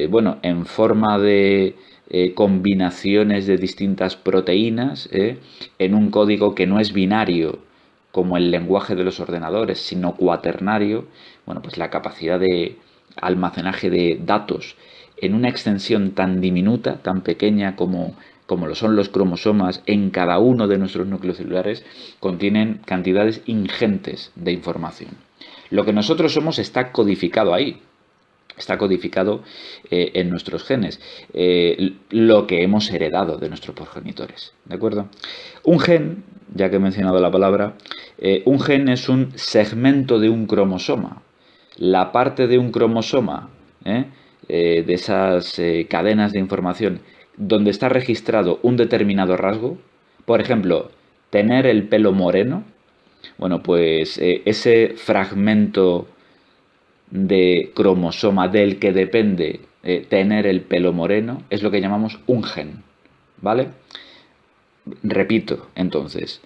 bueno, en forma de combinaciones de distintas proteínas, en un código que no es binario como el lenguaje de los ordenadores, sino cuaternario, bueno, pues la capacidad de almacenaje de datos en una extensión tan diminuta, tan pequeña como lo son los cromosomas en cada uno de nuestros núcleos celulares, contienen cantidades ingentes de información. Lo que nosotros somos está codificado ahí, está codificado en nuestros genes, lo que hemos heredado de nuestros progenitores, ¿de acuerdo? Un gen, ya que he mencionado la palabra, un gen es un segmento de un cromosoma. La parte de un cromosoma, de esas cadenas de información, donde está registrado un determinado rasgo, por ejemplo, tener el pelo moreno, bueno, pues ese fragmento de cromosoma del que depende tener el pelo moreno es lo que llamamos un gen, ¿vale? Repito, entonces,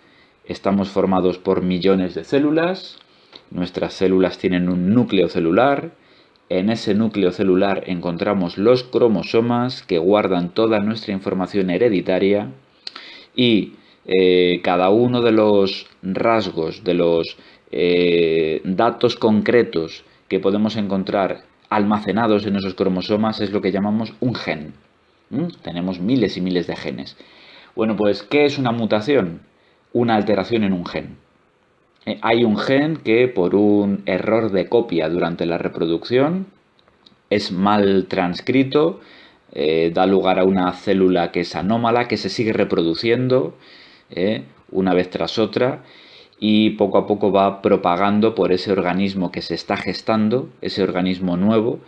estamos formados por millones de células, nuestras células tienen un núcleo celular, en ese núcleo celular encontramos los cromosomas que guardan toda nuestra información hereditaria y cada uno de los rasgos, de los datos concretos que podemos encontrar almacenados en esos cromosomas es lo que llamamos un gen. Tenemos miles y miles de genes. Bueno, pues, ¿qué es una mutación? Una alteración en un gen. Hay un gen que por un error de copia durante la reproducción es mal transcrito, da lugar a una célula que es anómala, que se sigue reproduciendo una vez tras otra y poco a poco va propagando por ese organismo que se está gestando, ese organismo nuevo,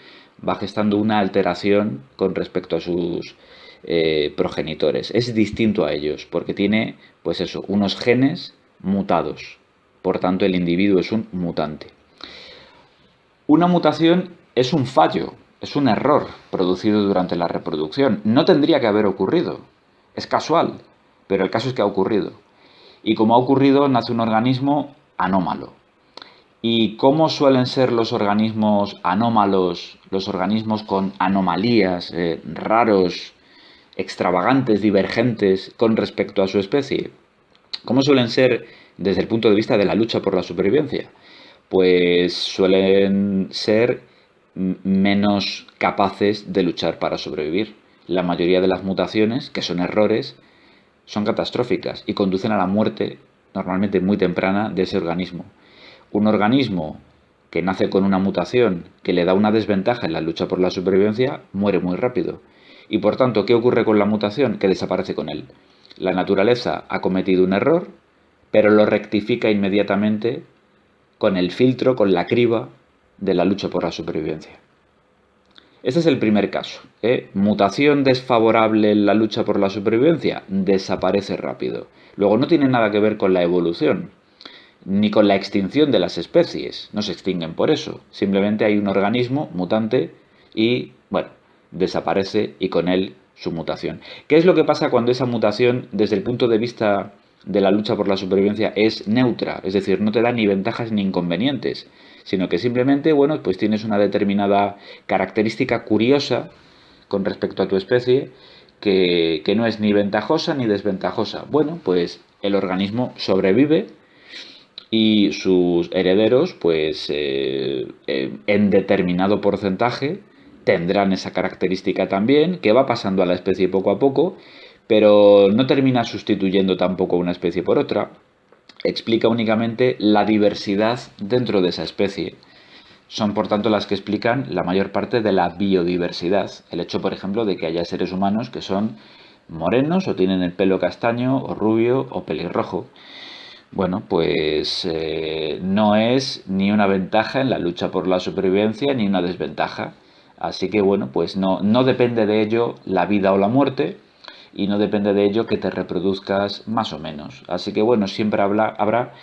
va gestando una alteración con respecto a sus progenitores. Es distinto a ellos porque tiene, pues eso, unos genes mutados. Por tanto, el individuo es un mutante. Una mutación es un fallo, es un error producido durante la reproducción. No tendría que haber ocurrido. Es casual, pero el caso es que ha ocurrido. Y como ha ocurrido, nace un organismo anómalo. ¿Y cómo suelen ser los organismos anómalos, los organismos con anomalías, raros, extravagantes, divergentes con respecto a su especie? ¿Cómo suelen ser desde el punto de vista de la lucha por la supervivencia? Pues suelen ser menos capaces de luchar para sobrevivir. La mayoría de las mutaciones, que son errores, son catastróficas y conducen a la muerte normalmente muy temprana de ese organismo. Un organismo que nace con una mutación que le da una desventaja en la lucha por la supervivencia muere muy rápido. Y por tanto, ¿qué ocurre con la mutación? Que desaparece con él. La naturaleza ha cometido un error, pero lo rectifica inmediatamente con el filtro, con la criba de la lucha por la supervivencia. Este es el primer caso. Mutación desfavorable en la lucha por la supervivencia, desaparece rápido. Luego no tiene nada que ver con la evolución, ni con la extinción de las especies. No se extinguen por eso. Simplemente hay un organismo mutante y, bueno, desaparece y con él su mutación. ¿Qué es lo que pasa cuando esa mutación, desde el punto de vista de la lucha por la supervivencia, es neutra? Es decir, no te da ni ventajas ni inconvenientes, sino que simplemente, bueno, pues tienes una determinada característica curiosa con respecto a tu especie que no es ni ventajosa ni desventajosa. Bueno, pues el organismo sobrevive y sus herederos, pues en determinado porcentaje, tendrán esa característica también, que va pasando a la especie poco a poco, pero no termina sustituyendo tampoco una especie por otra. Explica únicamente la diversidad dentro de esa especie. Son, por tanto, las que explican la mayor parte de la biodiversidad. El hecho, por ejemplo, de que haya seres humanos que son morenos o tienen el pelo castaño o rubio o pelirrojo. Bueno, pues no es ni una ventaja en la lucha por la supervivencia ni una desventaja. Así que bueno, pues no depende de ello la vida o la muerte y no depende de ello que te reproduzcas más o menos. Así que bueno, siempre habrá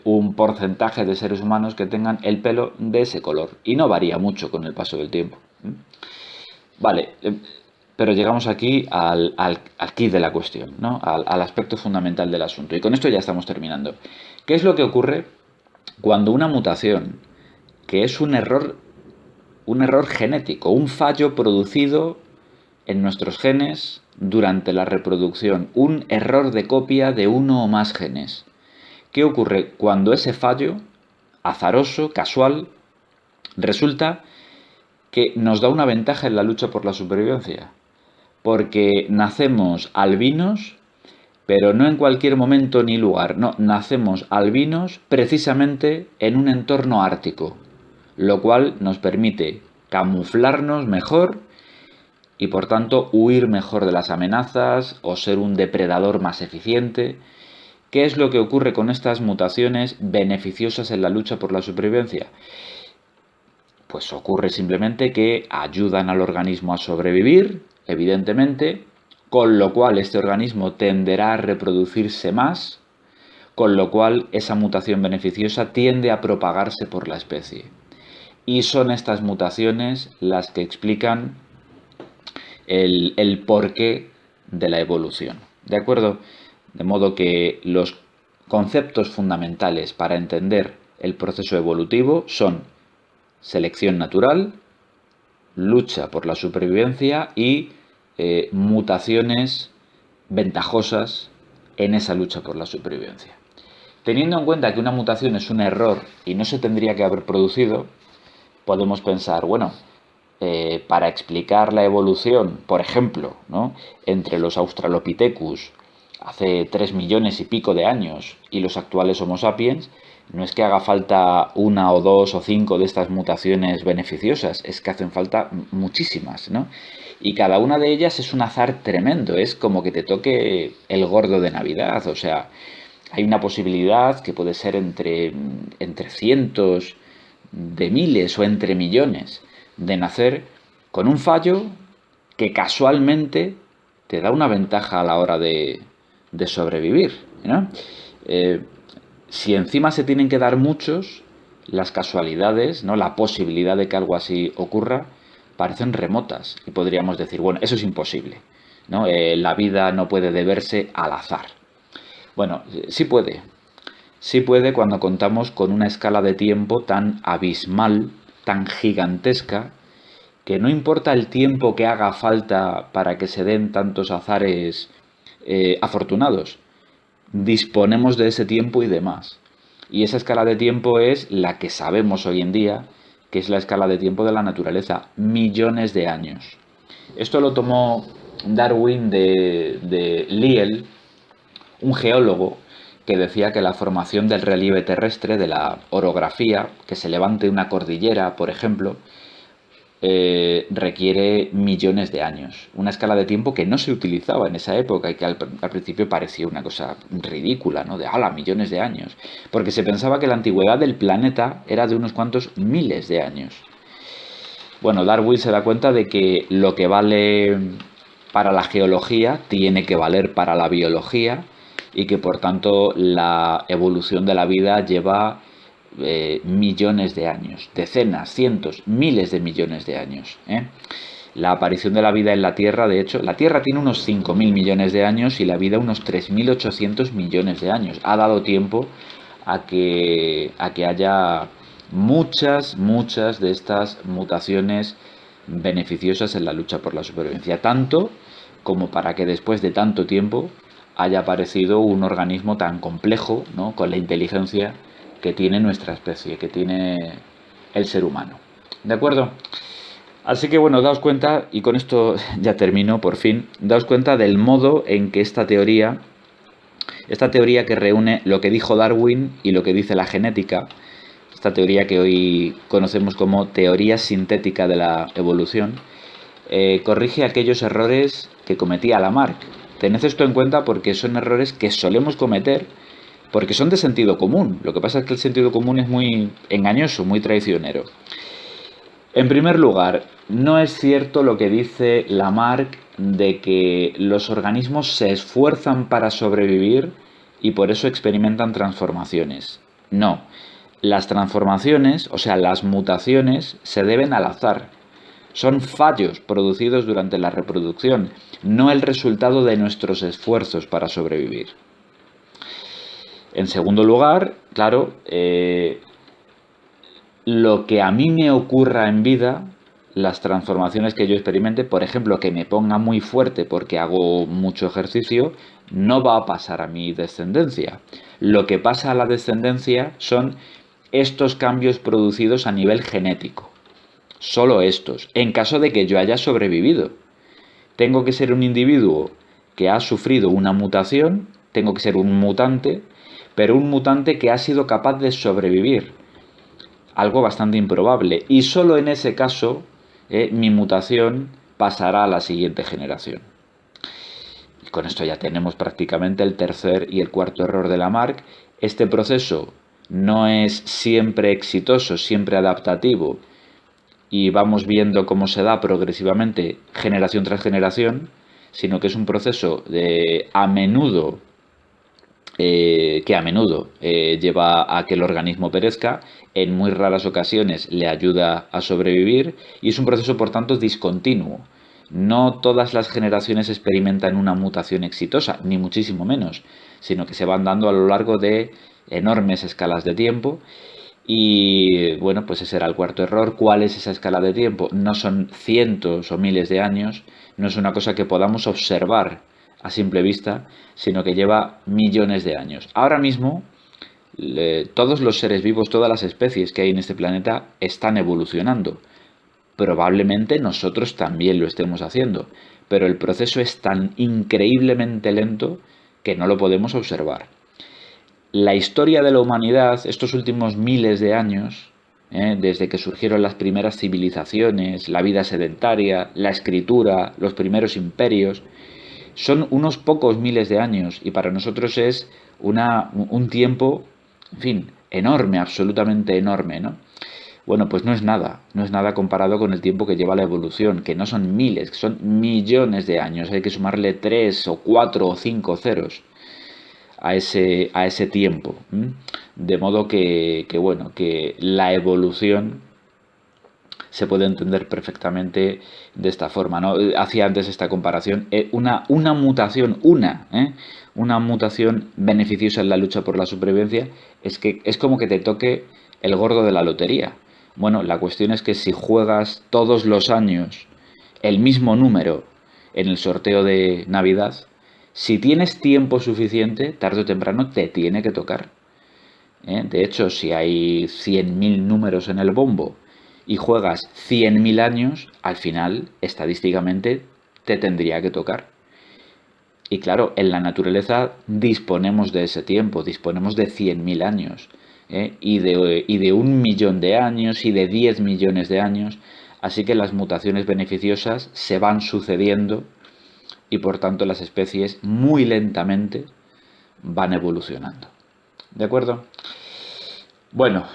un porcentaje de seres humanos que tengan el pelo de ese color y no varía mucho con el paso del tiempo. Vale, pero llegamos aquí al key de la cuestión, ¿no? Al aspecto fundamental del asunto. Y con esto ya estamos terminando. ¿Qué es lo que ocurre cuando una mutación, que es un error genético, un fallo producido en nuestros genes durante la reproducción, un error de copia de uno o más genes? ¿Qué ocurre cuando ese fallo, azaroso, casual, resulta que nos da una ventaja en la lucha por la supervivencia? Porque nacemos albinos, pero no en cualquier momento ni lugar, no, nacemos albinos precisamente en un entorno ártico, lo cual nos permite camuflarnos mejor y por tanto huir mejor de las amenazas o ser un depredador más eficiente. ¿Qué es lo que ocurre con estas mutaciones beneficiosas en la lucha por la supervivencia? Pues ocurre simplemente que ayudan al organismo a sobrevivir, evidentemente, con lo cual este organismo tenderá a reproducirse más, con lo cual esa mutación beneficiosa tiende a propagarse por la especie. Y son estas mutaciones las que explican el porqué de la evolución. ¿De acuerdo? De modo que los conceptos fundamentales para entender el proceso evolutivo son selección natural, lucha por la supervivencia y mutaciones ventajosas en esa lucha por la supervivencia. Teniendo en cuenta que una mutación es un error y no se tendría que haber producido, podemos pensar, bueno, para explicar la evolución, por ejemplo, ¿no?, entre los Australopithecus hace 3 millones y pico de años y los actuales Homo sapiens, no es que haga falta una o dos o cinco de estas mutaciones beneficiosas, es que hacen falta muchísimas, ¿no? Y cada una de ellas es un azar tremendo, es como que te toque el gordo de Navidad, o sea, hay una posibilidad que puede ser entre cientos de miles o entre millones de nacer con un fallo que casualmente te da una ventaja a la hora de sobrevivir, ¿no? Si encima se tienen que dar muchos, las casualidades, ¿no?, la posibilidad de que algo así ocurra, parecen remotas. Y podríamos decir, bueno, eso es imposible, ¿no? La vida no puede deberse al azar. Bueno, sí puede. Sí puede cuando contamos con una escala de tiempo tan abismal, tan gigantesca, que no importa el tiempo que haga falta para que se den tantos azares afortunados, disponemos de ese tiempo y demás. Y esa escala de tiempo es la que sabemos hoy en día, que es la escala de tiempo de la naturaleza, millones de años. Esto lo tomó Darwin de Lyell, un geólogo que decía que la formación del relieve terrestre, de la orografía, que se levante una cordillera, por ejemplo, requiere millones de años. Una escala de tiempo que no se utilizaba en esa época y que al principio parecía una cosa ridícula, ¿no? De ¡hala! Millones de años. Porque se pensaba que la antigüedad del planeta era de unos cuantos miles de años. Bueno, Darwin se da cuenta de que lo que vale para la geología tiene que valer para la biología y que por tanto la evolución de la vida lleva millones de años, decenas, cientos, miles de millones de años. La aparición de la vida en la Tierra, de hecho, la Tierra tiene unos 5.000 millones de años y la vida unos 3.800 millones de años. Ha dado tiempo a que haya muchas de estas mutaciones beneficiosas en la lucha por la supervivencia, tanto como para que después de tanto tiempo haya aparecido un organismo tan complejo, ¿no?, con la inteligencia que tiene nuestra especie, que tiene el ser humano. ¿De acuerdo? Así que bueno, daos cuenta, y con esto ya termino por fin, daos cuenta del modo en que esta teoría que reúne lo que dijo Darwin y lo que dice la genética, esta teoría que hoy conocemos como teoría sintética de la evolución, corrige aquellos errores que cometía Lamarck. Tened esto en cuenta porque son errores que solemos cometer porque son de sentido común. Lo que pasa es que el sentido común es muy engañoso, muy traicionero. En primer lugar, no es cierto lo que dice Lamarck de que los organismos se esfuerzan para sobrevivir y por eso experimentan transformaciones. No, las transformaciones, o sea, las mutaciones, se deben al azar. Son fallos producidos durante la reproducción, no el resultado de nuestros esfuerzos para sobrevivir. En segundo lugar, claro, lo que a mí me ocurra en vida, las transformaciones que yo experimente, por ejemplo, que me ponga muy fuerte porque hago mucho ejercicio, no va a pasar a mi descendencia. Lo que pasa a la descendencia son estos cambios producidos a nivel genético. Solo estos, en caso de que yo haya sobrevivido. Tengo que ser un individuo que ha sufrido una mutación, tengo que ser un mutante, pero un mutante que ha sido capaz de sobrevivir. Algo bastante improbable. Y solo en ese caso mi mutación pasará a la siguiente generación. Y con esto ya tenemos prácticamente el tercer y el cuarto error de Lamarck. Este proceso no es siempre exitoso, siempre adaptativo, y vamos viendo cómo se da progresivamente generación tras generación, sino que es un proceso que a menudo lleva a que el organismo perezca, en muy raras ocasiones le ayuda a sobrevivir y es un proceso por tanto discontinuo. No todas las generaciones experimentan una mutación exitosa, ni muchísimo menos, sino que se van dando a lo largo de enormes escalas de tiempo. Y bueno, pues ese era el cuarto error. ¿Cuál es esa escala de tiempo? No son cientos o miles de años, no es una cosa que podamos observar a simple vista, sino que lleva millones de años. Ahora mismo, todos los seres vivos, todas las especies que hay en este planeta están evolucionando. Probablemente nosotros también lo estemos haciendo, pero el proceso es tan increíblemente lento que no lo podemos observar. La historia de la humanidad, estos últimos miles de años, desde que surgieron las primeras civilizaciones, la vida sedentaria, la escritura, los primeros imperios, son unos pocos miles de años y para nosotros es un tiempo, en fin, enorme, absolutamente enorme, ¿no? Bueno, pues no es nada comparado con el tiempo que lleva la evolución, que no son miles, que son millones de años, hay que sumarle 3 o 4 o 5 ceros a ese tiempo. De modo bueno, que la evolución se puede entender perfectamente de esta forma, ¿no? Hacía antes esta comparación. Una mutación beneficiosa en la lucha por la supervivencia es como que te toque el gordo de la lotería. Bueno, la cuestión es que si juegas todos los años el mismo número en el sorteo de Navidad, si tienes tiempo suficiente, tarde o temprano te tiene que tocar. De hecho, si hay 100.000 números en el bombo y juegas 100.000 años, al final, estadísticamente, te tendría que tocar. Y claro, en la naturaleza disponemos de ese tiempo, disponemos de 100.000 años, y de 1 millón de años y de 10 millones de años. Así que las mutaciones beneficiosas se van sucediendo y por tanto las especies muy lentamente van evolucionando. ¿De acuerdo? Bueno,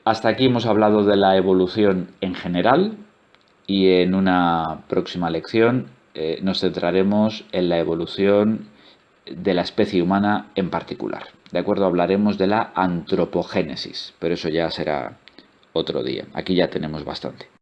hasta aquí hemos hablado de la evolución en general y en una próxima lección nos centraremos en la evolución de la especie humana en particular. ¿De acuerdo? Hablaremos de la antropogénesis, pero eso ya será otro día. Aquí ya tenemos bastante.